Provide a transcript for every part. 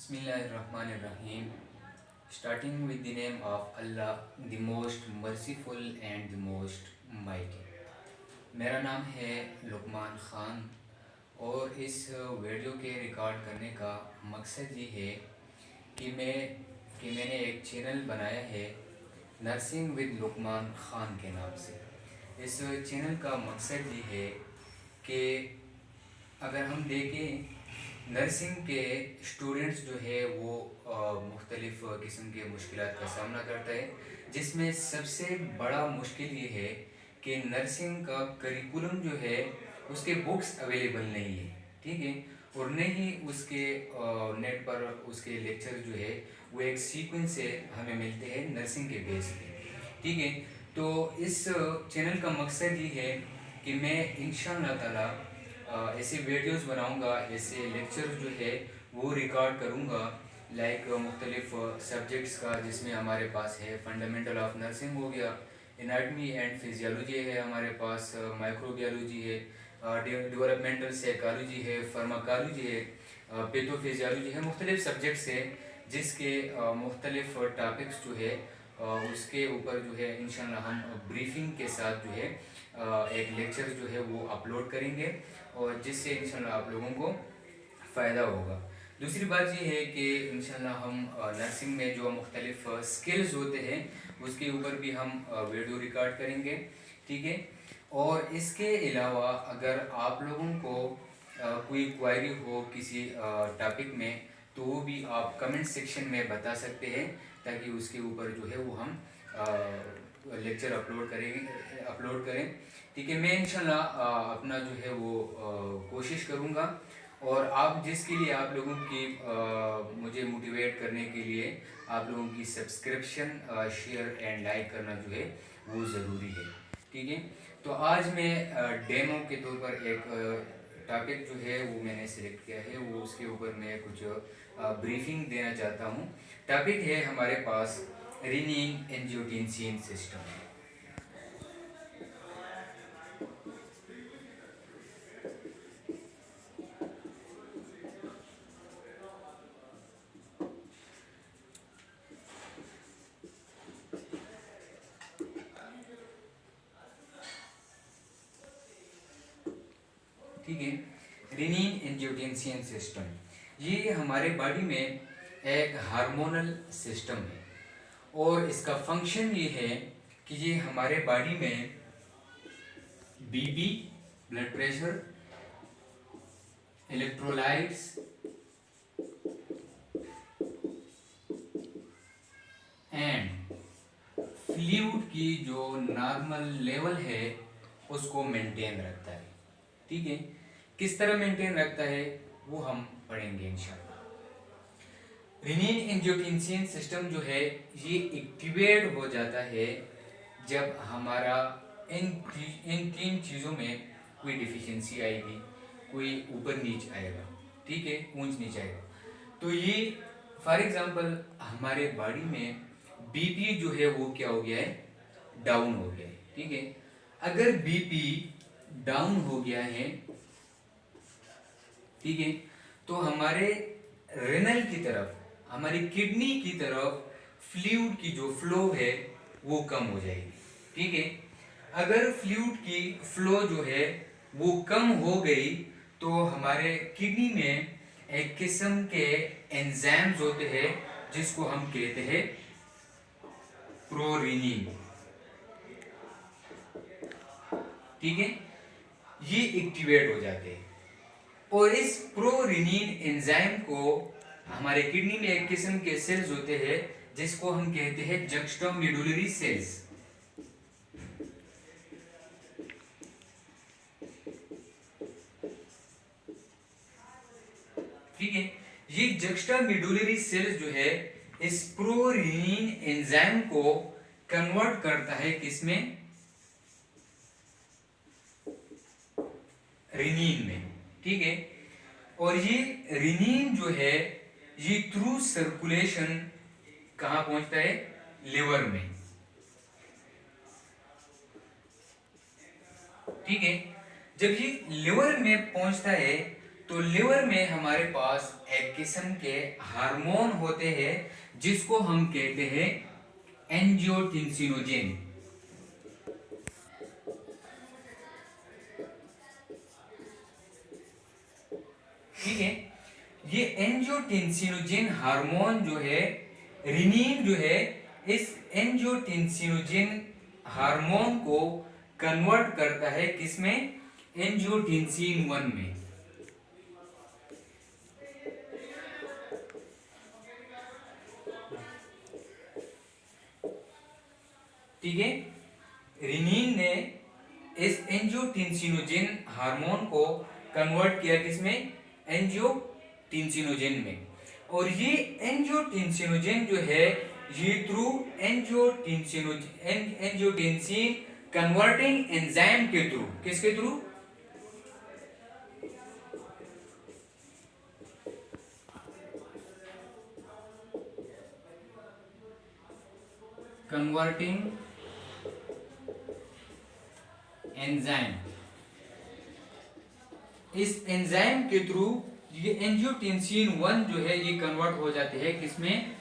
Bismillahirrahmanirrahim. Starting with the name of Allah, the most merciful and the most mighty. मेरा नाम है लुकमान ख़ान और इस वीडियो के रिकॉर्ड करने का मकसद ये है मैंने एक चैनल बनाया है नर्सिंग विद लुकमान ख़ान के नाम से। इस चैनल का मकसद ये है कि अगर हम देखें नर्सिंग के स्टूडेंट्स जो है वो मुख्तलिफ़ किस्म के मुश्किलात का सामना करता है, जिसमें सबसे बड़ा मुश्किल ये है कि नर्सिंग का करिकुलम जो है उसके बुक्स अवेलेबल नहीं है, ठीक है, और न ही उसके नेट पर उसके लेक्चर जो है वो एक सीक्वेंस से हमें मिलते हैं नर्सिंग के बेस पे, ठीक है। तो इस चैनल का मकसद ये है कि मैं इंशाअल्लाह ताला ऐसे वीडियोस बनाऊंगा, ऐसे लेक्चर जो है वो रिकॉर्ड करूंगा, लाइक मुख्तलिफ सब्जेक्ट्स का, जिसमें हमारे पास है फंडामेंटल ऑफ नर्सिंग हो गया, एनाटमी एंड फिजियोलॉजी है हमारे पास, माइक्रोबियोलॉजी है, डेवलपमेंटल साइकोलॉजी है, फार्माकोलॉजी है, पैथोफिजियोलॉजी है, मुख्तलिफ सब्जेक्ट्स है जिसके मुख्तलिफ टॉपिक्स जो है उसके ऊपर जो है इंशाल्लाह हम ब्रीफिंग के साथ जो है एक लेक्चर जो है वो अपलोड करेंगे और जिससे इंशाल्लाह आप लोगों को फ़ायदा होगा। दूसरी बात ये है कि इंशाल्लाह हम नर्सिंग में जो मुख्तलिफ स्किल्स होते हैं उसके ऊपर भी हम वीडियो रिकॉर्ड करेंगे, ठीक है। और इसके अलावा अगर आप लोगों को कोई क्वायरी हो किसी टॉपिक में तो वो भी आप कमेंट सेक्शन में बता सकते हैं, ताकि उसके ऊपर जो है वो हम लेक्चर अपलोड करें, ठीक है। मैं इंशाल्लाह अपना जो है वो कोशिश करूँगा और आप जिसके लिए आप लोगों की मुझे मोटिवेट करने के लिए आप लोगों की सब्सक्रिप्शन, शेयर एंड लाइक करना जो है वो ज़रूरी है, ठीक है। तो आज मैं डेमो के तौर पर एक टॉपिक जो है वो मैंने सिलेक्ट किया है, वो उसके ऊपर मैं कुछ ब्रीफिंग देना चाहता हूँ। टॉपिक है हमारे पास रीनिन एंजियोटेंसिन सिस्टम, ठीक है। रीनिन एंजियोटेंसिन सिस्टम ये हमारे बॉडी में एक हार्मोनल सिस्टम है और इसका फंक्शन ये है कि ये हमारे बॉडी में BP, blood pressure, electrolytes and fluid की जो नॉर्मल लेवल है उसको मेंटेन रखता है, ठीक है। किस तरह मेंटेन रखता है वो हम पढ़ेंगे इंशाल्लाह। रीनिन एंजियोटेंसिन सिस्टम जो है ये एक्टिवेट हो जाता है जब हमारा इन तीन चीज़ों में कोई डिफिशियंसी आएगी, कोई ऊपर नीच आएगा, ठीक है, ऊंच नीच आएगा। तो ये फॉर एग्जांपल हमारे बॉडी में बीपी जो है वो क्या हो गया है, डाउन हो गया है, ठीक है। अगर बीपी डाउन हो गया है, ठीक है, तो हमारे रेनल की तरफ, हमारी किडनी की तरफ फ्लूइड की जो फ्लो है वो कम हो जाएगी, ठीक है। अगर फ्लूइड की फ्लो जो है वो कम हो गई तो हमारे किडनी में एक किस्म के एंजाइम्स होते हैं जिसको हम कहते हैं प्रोरीनिन, ठीक है, ये एक्टिवेट हो जाते हैं और इस प्रोरीनिन एंजाइम को हमारे किडनी में एक किस्म के सेल्स होते हैं जिसको हम कहते हैं जक्स्टोमेडुलरी सेल्स, ठीक है। ये जक्स्टोमेडुलरी सेल्स जो है इस प्रोरीनिन एंजाइम को कन्वर्ट करता है किसमें, रिनीन में, ठीक है। और ये रिनीन जो है ये थ्रू सर्कुलेशन कहां पहुंचता है, लिवर में, ठीक है। जब ये लिवर में पहुंचता है तो लिवर में हमारे पास एक किस्म के हार्मोन होते हैं जिसको हम कहते हैं एंजियोटेंसिनोजेन। ठीक है, ये एंजियोटेंसिनोजेन हार्मोन जो है, रिनीन जो है, इस एंजियोटेंसिनोजेन हार्मोन को कन्वर्ट करता है किसमें? एंजियोटेंसिन 1 में। ठीक है, रिनीन ने इस एंजियोटेंसिनोजेन हार्मोन को कन्वर्ट किया किसमें? एंजियोटेंसिनोजेन में। और ये एंजियोटेंसिनोजेन जो है, ये थ्रू एंजियोटेंसिन कन्वर्टिंग एंजाइम के थ्रू, किसके थ्रू? कन्वर्टिंग एंजाइम, इस एंजाइम के थ्रू ये एंजियोटेंसिन 1 जो है ये कन्वर्ट हो जाते हैं किसमें?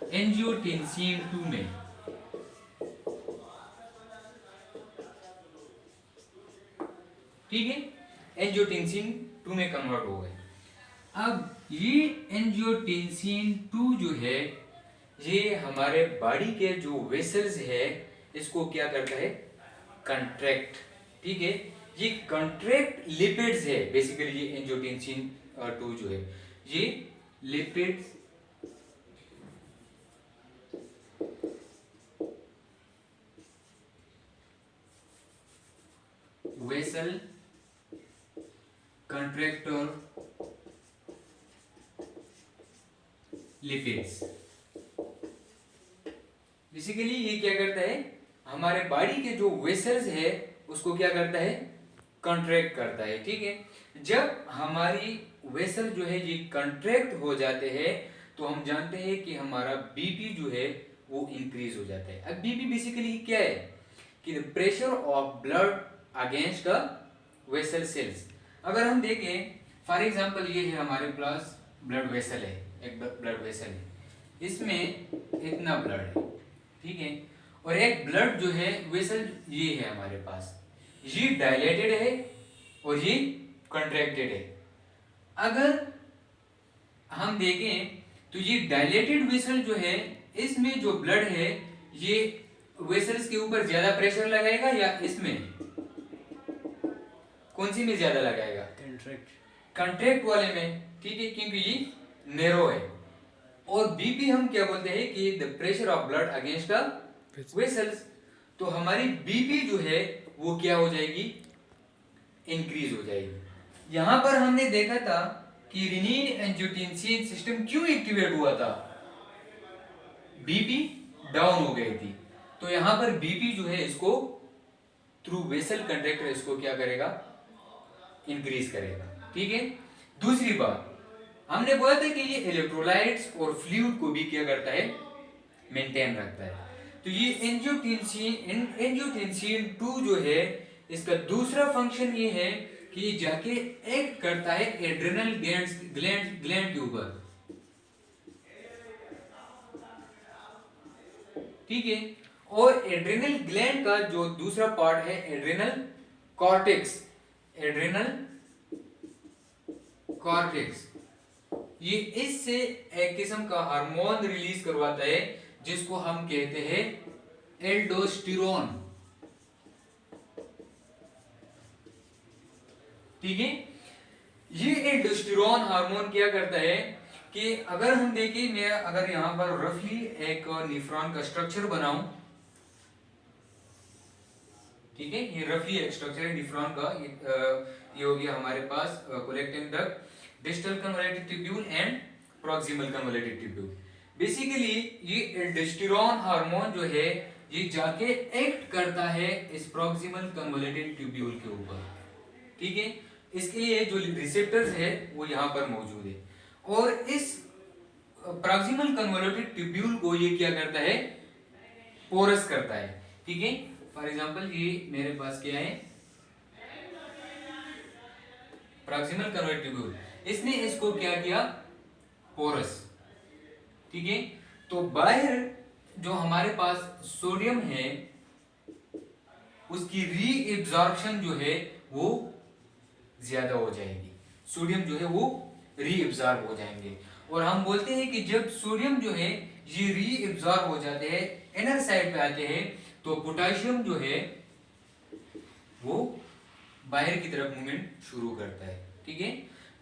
एंजियोटेंसिन 2 में। ठीक है, एंजियोटेंसिन 2 में कन्वर्ट हो गए। अब ये एंजियोटेंसिन 2 जो है, ये हमारे बॉडी के जो वेसल्स है इसको क्या करता है? कंट्रैक्ट। ठीक है, ये कंट्रैक्ट लिपिड्स है बेसिकली। ये एंजियोटेंसिन 2 जो है, ये lipids vessel contractor lipids. Basically ये क्या करता है? हमारे बॉडी के जो वेसल्स है उसको क्या करता है? कंट्रैक्ट करता है। ठीक है, जब हमारी वेसल जो है ये कंट्रैक्ट हो जाते हैं तो हम जानते हैं कि हमारा बीपी जो है वो इंक्रीज हो जाता है। अब बीपी बेसिकली क्या है? कि the pressure of blood against the vessel cells. अगर हम देखें, फॉर एग्जांपल ये है हमारे पास ब्लड वेसल है, एक ब्लड वेसल है, इसमें इतना ब्लड है। ठीक है, और एक ब्लड जो है वेसल ये है हमारे पास, ये डायलेटेड है और ये कंट्रैक्टेड है। अगर हम देखें तो ये डायलेटेड वेसल जो है, इसमें जो ब्लड है ये वेसल्स के ऊपर ज्यादा प्रेशर लगाएगा या इसमें? कौन सी में ज्यादा लगाएगा? कंट्रैक्ट वाले में। ठीक है, क्योंकि ये नैरो है। और बीपी हम क्या बोलते हैं? कि the pressure of blood against the vessels. तो हमारी बीपी जो है वो क्या हो जाएगी? इंक्रीज हो जाएगी। यहां पर हमने देखा था कि रिनीन एंजियोटेंसिन सिस्टम क्यों एक्टिवेट हुआ था? बीपी डाउन हो गई थी। तो यहां पर बीपी जो है इसको थ्रू वेसल कंट्रैक्टर इसको क्या करेगा? इंक्रीज करेगा। ठीक है, दूसरी बात हमने बोला था कि ये इलेक्ट्रोलाइट्स और फ्लूइड को भी क्या करता है? मेंटेन रखता है। तो ये एंजियोटेंसिन 2 जो है, इसका दूसरा फंक्शन ये है कि जाके एक्ट करता है एड्रेनल ग्लैंड के ऊपर। ठीक है, और एड्रेनल ग्लैंड का जो दूसरा पार्ट है एड्रेनल कॉर्टेक्स, एड्रेनल कॉर्टेक्स, ये इससे एक किस्म का हार्मोन रिलीज करवाता है जिसको हम कहते हैं एल्डोस्टेरोन। ठीक है, ये एल्डोस्टेरोन हार्मोन क्या करता है कि अगर हम देखें, मैं अगर यहां पर रफली एक न्यूरॉन का स्ट्रक्चर बनाऊं, ठीक है, ये रफली एक स्ट्रक्चर है न्यूरॉन का, ये हो गया हमारे पास collecting duct, distal convolutive tubule and proximal convolutive tubule. Basically ये एल्डोस्टेरोन हार्मोन जो है ये जाके एक्ट करता है इस प्रॉक्सिमल कन्वोल्यूटिव ट्यूब्यूल के ऊपर। ठीक है, इसके लिए जो रिसेप्टर्स है वो यहाँ पर मौजूद है, और इस प्रॉक्सिमल कन्वोल्यूटिव ट्यूब्यूल को ये क्या करता है? पोरस करता है। ठीक है, फॉर एग्जांपल ये मेरे पास क्या है? Proximal convolutive tubule. इसने इसको क्या किया, पोरस, ठीक है। तो बाहर जो हमारे पास सोडियम है उसकी रीएब्जॉर्प्शन जो है वो ज्यादा हो जाएगी, सोडियम जो है वो रीएब्जॉर्ब हो जाएंगे। और हम बोलते हैं कि जब सोडियम जो है ये रीएब्जॉर्ब हो जाते हैं, इनर साइड पे आते हैं, तो पोटेशियम जो है वो बाहर की तरफ मूवमेंट शुरू करता है, ठीक है।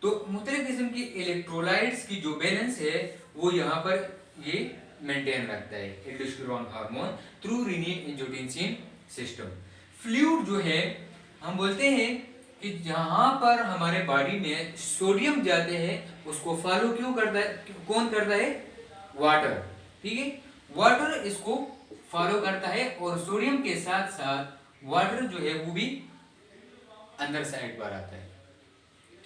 तो मुख्तलिफ किस्म की इलेक्ट्रोलाइट्स की जो बैलेंस है वो यहाँ पर ये मेंटेन रखता है aldosterone hormone through rennin angiotensin system. Fluid जो है हम बोलते हैं कि जहां पर हमारे बॉडी में सोडियम जाते हैं उसको फॉलो क्यों करता है, कौन करता है, वाटर, ठीक है। वाटर इसको फॉलो करता है और सोडियम के साथ साथ वाटर जो है वो भी अंदर साइड पर आता है,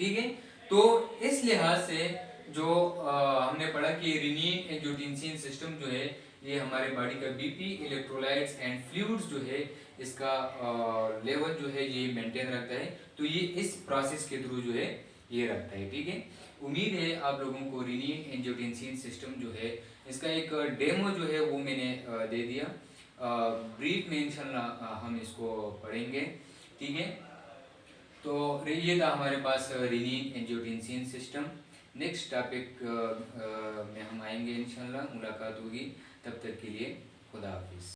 ठीक है। तो इस लिहाज से जो हमने पढ़ा कि रेनिन एंजियोटेंसिन सिस्टम जो है ये हमारे बॉडी का बीपी, इलेक्ट्रोलाइट्स एंड फ्लूइड्स जो है इसका लेवल जो है ये मेंटेन रखता है। तो ये इस प्रोसेस के थ्रू जो है ये रखता है, ठीक है। उम्मीद है आप लोगों को रेनिन एंजियोटेंसिन सिस्टम जो है इसका एक डेमो जो है वो मैंने दे दिया, ब्रीफ में इंशाल्लाह हम इसको पढ़ेंगे, ठीक है। तो ये था हमारे पास renin angiotensin system. Next topic में हम आएंगे इंशाल्लाह, मुलाकात होगी, तब तक के लिए खुदा हाफिज।